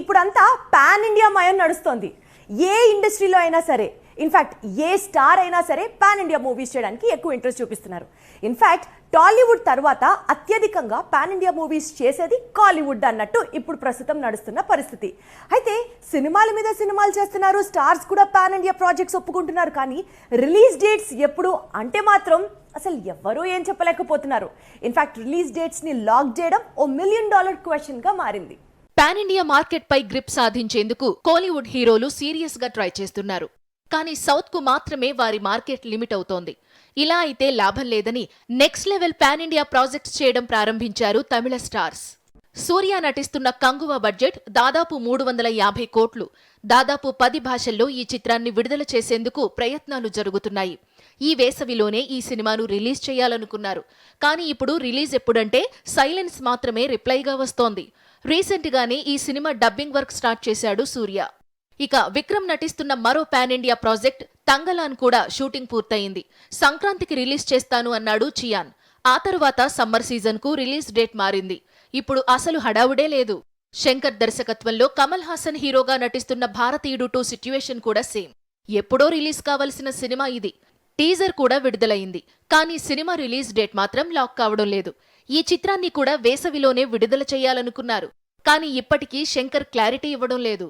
ఇప్పుడంతా pan India మయం నడుస్తోంది. ఏ ఇండస్ట్రీలో అయినా సరే, ఇన్ఫాక్ట్ ఏ స్టార్ అయినా సరే పాన్ ఇండియా మూవీస్ చేయడానికి ఎక్కువ ఇంట్రెస్ట్ చూపిస్తున్నారు. ఇన్ఫాక్ట్ టాలీవుడ్ తర్వాత అత్యధికంగా పాన్ ఇండియా మూవీస్ చేసేది కాలీవుడ్ అన్నట్టు ఇప్పుడు ప్రస్తుతం నడుస్తున్న పరిస్థితి. అయితే సినిమాల మీద సినిమాలు చేస్తున్నారు, స్టార్స్ కూడా పాన్ ఇండియా ప్రాజెక్ట్స్ ఒప్పుకుంటున్నారు. కానీ రిలీజ్ డేట్స్ ఎప్పుడు అంటే మాత్రం అసలు ఎవ్వరూ ఏం చెప్పలేకపోతున్నారు. ఇన్ఫాక్ట్ రిలీజ్ డేట్స్ ని లాక్ చేయడం $1 మిలియన్ క్వశ్చన్ గా మారింది. పాన్ ఇండియా మార్కెట్ పై గ్రిప్ సాధించేందుకు కోలీవుడ్ హీరోలు సీరియస్ గా ట్రై చేస్తున్నారు. కానీ సౌత్ కు మాత్రమే వారి మార్కెట్ లిమిట్ అవుతోంది. ఇలా అయితే లాభం లేదని next level pan India projects చేయడం ప్రారంభించారు తమిళ స్టార్స్. సూర్య నటిస్తున్న కంగువ బడ్జెట్ దాదాపు 350 కోట్లు. దాదాపు 10 భాషల్లో ఈ చిత్రాన్ని విడుదల చేసేందుకు ప్రయత్నాలు జరుగుతున్నాయి. ఈ వేసవిలోనే ఈ సినిమాను రిలీజ్ చేయాలనుకున్నారు. కానీ ఇప్పుడు రిలీజ్ ఎప్పుడంటే సైలెన్స్ మాత్రమే రిప్లైగా వస్తోంది. రీసెంట్ గానే ఈ సినిమా డబ్బింగ్ వర్క్ స్టార్ట్ చేశాడు సూర్య. ఇక విక్రమ్ నటిస్తున్న మరో పాన్ ఇండియా ప్రాజెక్ట్ తంగలాన్ కూడా షూటింగ్ పూర్తయింది. సంక్రాంతికి రిలీజ్ చేస్తాను అన్నాడు చియాన్. ఆ తరువాత సమ్మర్ సీజన్ కు రిలీజ్ డేట్ మారింది. ఇప్పుడు అసలు హడావుడే లేదు. శంకర్ దర్శకత్వంలో కమల్ హాసన్ హీరోగా నటిస్తున్న భారతీయుడు 2 సిట్యుయేషన్ కూడా సేమ్. ఎప్పుడో రిలీజ్ కావలసిన సినిమా ఇది. టీజర్ కూడా విడుదలైంది. కానీ సినిమా రిలీజ్ డేట్ మాత్రం లాక్ కావడం లేదు. ఈ చిత్రాన్ని కూడా వేసవిలోనే విడుదల చేయాలనుకున్నారు. కానీ ఇప్పటికీ శంకర్ క్లారిటీ ఇవ్వడం లేదు.